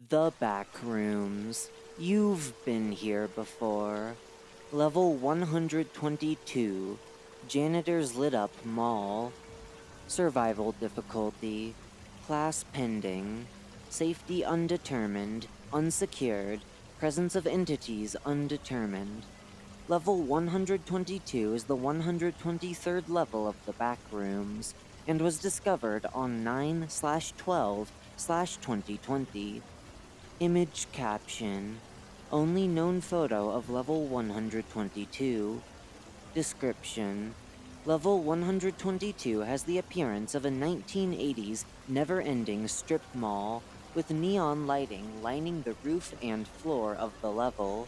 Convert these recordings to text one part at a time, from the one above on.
The Backrooms. You've been here before. Level 122. Janitor's lit up mall. Survival difficulty. Class pending. Safety undetermined. Unsecured. Presence of entities undetermined. Level 122 is the 123rd level of the Backrooms and was discovered on 9/12/2020. Image caption. Only known photo of level 122. Description. Level 122 has the appearance of a 1980s never-ending strip mall with neon lighting lining the roof and floor of the level.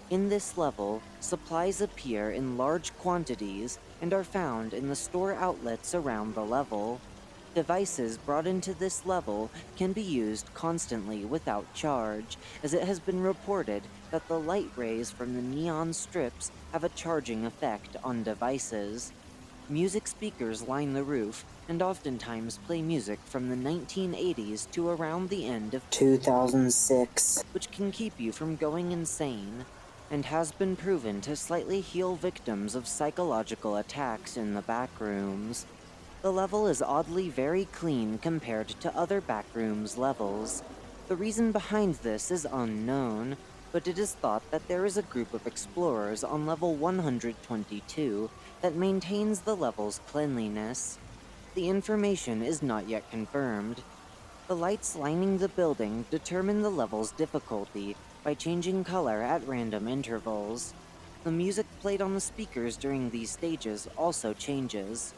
In this level, supplies appear in large quantities and are found in the store outlets around the level. Devices brought into this level can be used constantly without charge, as it has been reported that the light rays from the neon strips have a charging effect on devices. Music speakers line the roof and oftentimes play music from the 1980s to around the end of 2006, which can keep you from going insane, and has been proven to slightly heal victims of psychological attacks in the Backrooms. The level is oddly very clean compared to other Backrooms levels. The reason behind this is unknown, but it is thought that there is a group of explorers on level 122 that maintains the level's cleanliness. The information is not yet confirmed. The lights lining the building determine the level's difficulty by changing color at random intervals. The music played on the speakers during these stages also changes.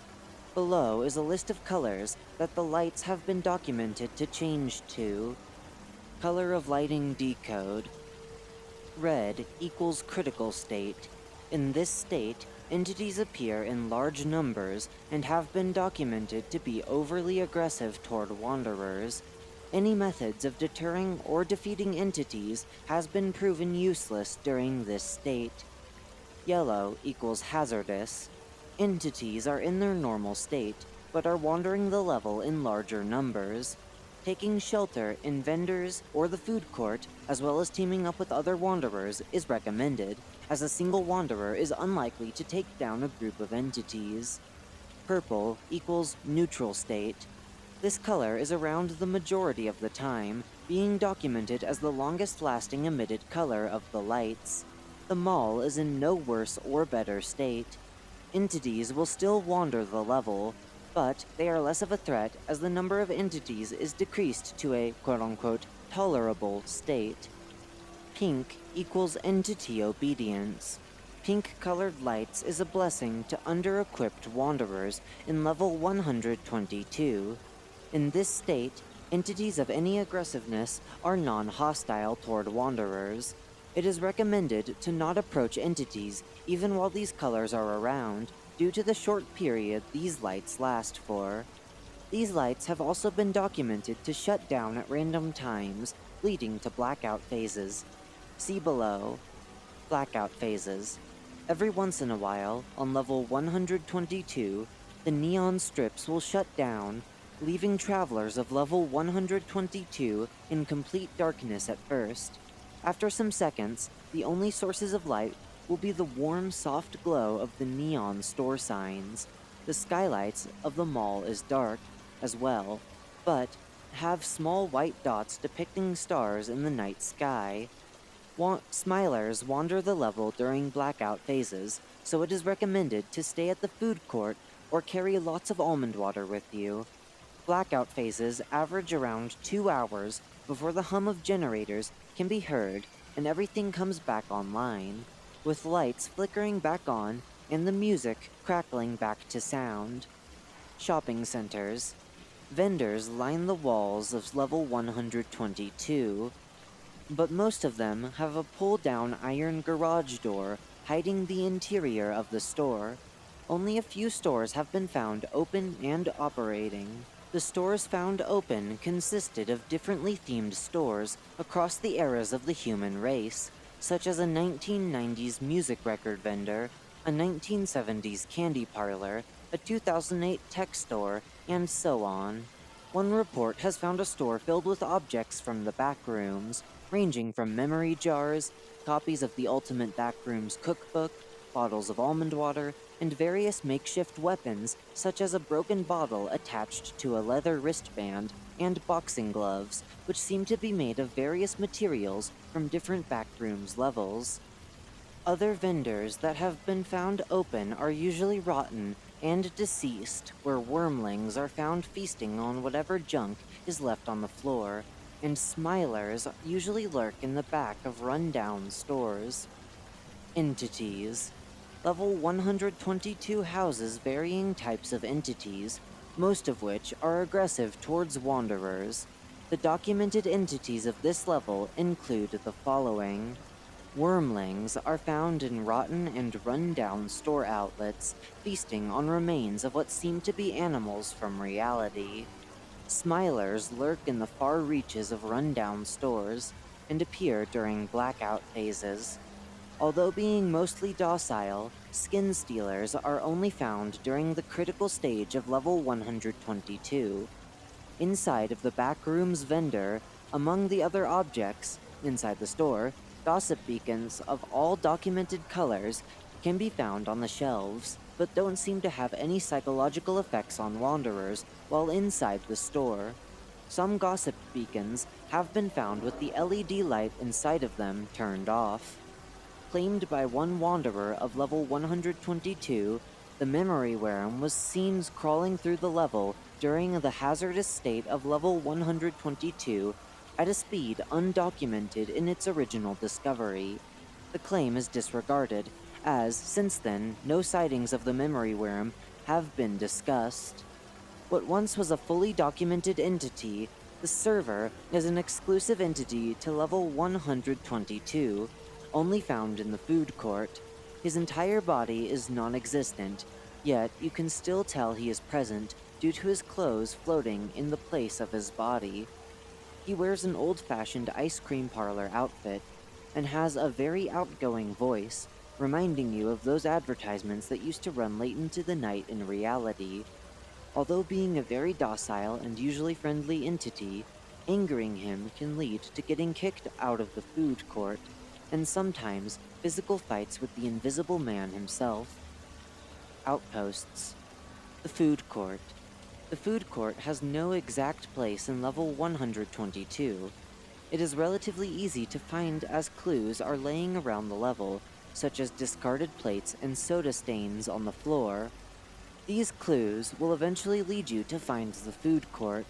Below is a list of colors that the lights have been documented to change to. Color of lighting decode. Red equals critical state. In this state, entities appear in large numbers and have been documented to be overly aggressive toward wanderers. Any methods of deterring or defeating entities has been proven useless during this state. Yellow equals hazardous. Entities are in their normal state, but are wandering the level in larger numbers. Taking shelter in vendors or the food court, as well as teaming up with other wanderers, is recommended, as a single wanderer is unlikely to take down a group of entities. Purple equals neutral state. This color is around the majority of the time, being documented as the longest-lasting emitted color of the lights. The mall is in no worse or better state. Entities will still wander the level, but they are less of a threat as the number of entities is decreased to a quote-unquote tolerable state. Pink equals entity obedience. Pink-colored lights is a blessing to under-equipped wanderers in level 122. In this state, entities of any aggressiveness are non-hostile toward wanderers. It is recommended to not approach entities even while these colors are around, due to the short period these lights last for. These lights have also been documented to shut down at random times, leading to blackout phases. See below. Blackout phases. Every once in a while, on level 122, the neon strips will shut down, leaving travelers of level 122 in complete darkness at first. After some seconds, the only sources of light will be the warm, soft glow of the neon store signs. The skylights of the mall is dark, as well, but have small white dots depicting stars in the night sky. Smilers wander the level during blackout phases, so it is recommended to stay at the food court or carry lots of almond water with you. Blackout phases average around 2 hours before the hum of generators can be heard and everything comes back online, with lights flickering back on and the music crackling back to sound. Shopping centers. Vendors line the walls of level 122, but most of them have a pull-down iron garage door hiding the interior of the store. Only a few stores have been found open and operating. The stores found open consisted of differently themed stores across the eras of the human race, such as a 1990s music record vendor, a 1970s candy parlor, a 2008 tech store, and so on. One report has found a store filled with objects from the Backrooms, ranging from memory jars, copies of the Ultimate Backrooms cookbook, bottles of almond water, and various makeshift weapons, such as a broken bottle attached to a leather wristband, and boxing gloves, which seem to be made of various materials from different Backrooms levels. Other vendors that have been found open are usually rotten and deceased, where wormlings are found feasting on whatever junk is left on the floor, and smilers usually lurk in the back of run-down stores. Entities. Level 122 houses varying types of entities, most of which are aggressive towards wanderers. The documented entities of this level include the following. Wormlings are found in rotten and run-down store outlets, feasting on remains of what seem to be animals from reality. Smilers lurk in the far reaches of run-down stores and appear during blackout phases. Although being mostly docile, skin stealers are only found during the critical stage of level 122. Inside of the Backrooms vendor, among the other objects, inside the store, gossip beacons of all documented colors can be found on the shelves, but don't seem to have any psychological effects on wanderers while inside the store. Some gossip beacons have been found with the LED light inside of them turned off. Claimed by one wanderer of level 122, the memory worm was seen crawling through the level during the hazardous state of level 122 at a speed undocumented in its original discovery. The claim is disregarded, as since then no sightings of the memory worm have been discussed. What once was a fully documented entity, the server is an exclusive entity to level 122, only found in the food court. His entire body is non-existent, yet you can still tell he is present due to his clothes floating in the place of his body. He wears an old-fashioned ice cream parlor outfit and has a very outgoing voice, reminding you of those advertisements that used to run late into the night in reality. Although being a very docile and usually friendly entity, angering him can lead to getting kicked out of the food court, and sometimes physical fights with the Invisible Man himself. Outposts. The food court. The food court has no exact place in level 122. It is relatively easy to find as clues are laying around the level, such as discarded plates and soda stains on the floor. These clues will eventually lead you to find the food court.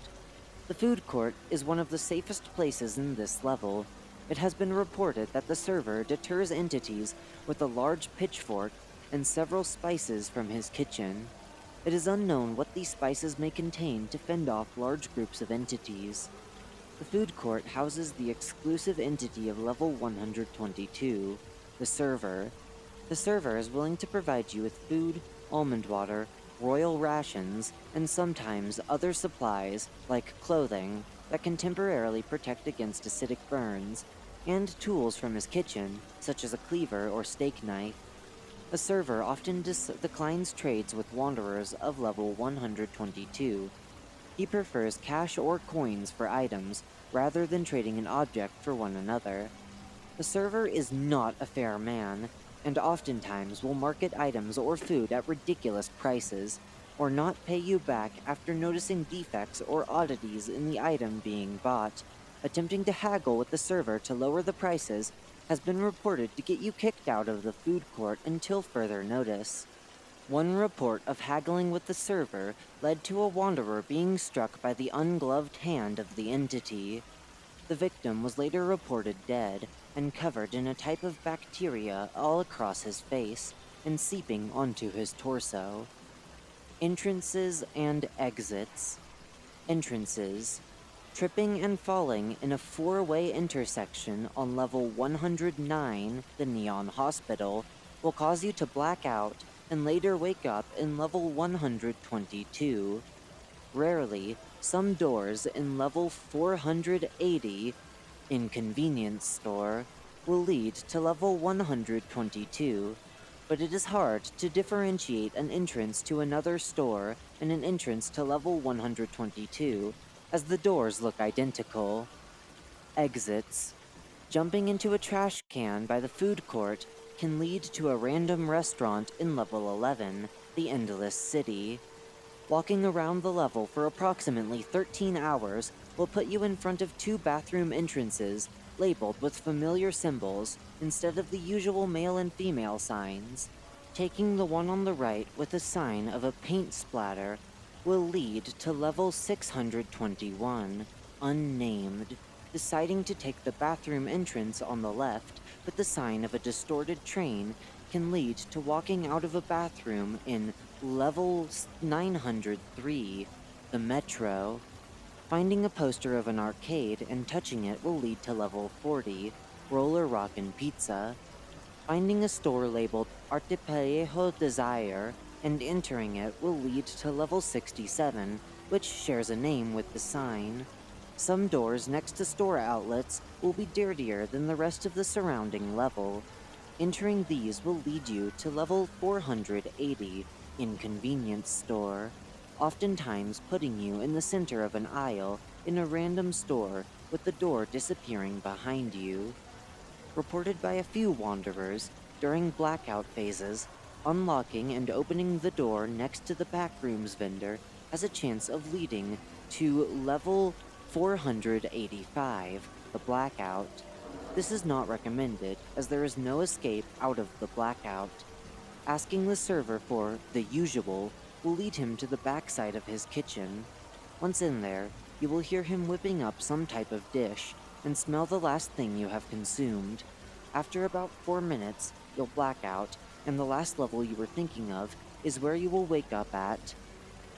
The food court is one of the safest places in this level. It has been reported that the server deters entities with a large pitchfork and several spices from his kitchen. It is unknown what these spices may contain to fend off large groups of entities. The food court houses the exclusive entity of level 122, the server. The server is willing to provide you with food, almond water, royal rations, and sometimes other supplies, like clothing, that can temporarily protect against acidic burns, and tools from his kitchen, such as a cleaver or steak knife. A server often declines trades with wanderers of level 122. He prefers cash or coins for items, rather than trading an object for one another. The server is not a fair man, and oftentimes will market items or food at ridiculous prices, or not pay you back after noticing defects or oddities in the item being bought. Attempting to haggle with the server to lower the prices has been reported to get you kicked out of the food court until further notice. One report of haggling with the server led to a wanderer being struck by the ungloved hand of the entity. The victim was later reported dead and covered in a type of bacteria all across his face and seeping onto his torso. Entrances and exits. Entrances. Tripping and falling in a four-way intersection on level 109, the Neon Hospital, will cause you to black out and later wake up in level 122. Rarely, some doors in level 480, Inconvenience Store, will lead to level 122, but it is hard to differentiate an entrance to another store and an entrance to level 122, as the doors look identical. Exits. Jumping into a trash can by the food court can lead to a random restaurant in level 11, the Endless City. Walking around the level for approximately 13 hours will put you in front of two bathroom entrances labeled with familiar symbols instead of the usual male and female signs. Taking the one on the right with a sign of a paint splatter will lead to level 621, unnamed. Deciding to take the bathroom entrance on the left with the sign of a distorted train can lead to walking out of a bathroom in level 903, the Metro. Finding a poster of an arcade and touching it will lead to level 40, Roller Rockin' Pizza. Finding a store labeled Arte Parejo Desire and entering it will lead to level 67, which shares a name with the sign. Some doors next to store outlets will be dirtier than the rest of the surrounding level. Entering these will lead you to level 480, Inconvenience Store, oftentimes putting you in the center of an aisle in a random store with the door disappearing behind you. Reported by a few wanderers, during blackout phases, unlocking and opening the door next to the Backrooms vendor has a chance of leading to level 485, the Blackout. This is not recommended, as there is no escape out of the Blackout. Asking the server for the usual will lead him to the backside of his kitchen. Once in there, you will hear him whipping up some type of dish and smell the last thing you have consumed. After about 4 minutes, you'll black out, and the last level you were thinking of is where you will wake up at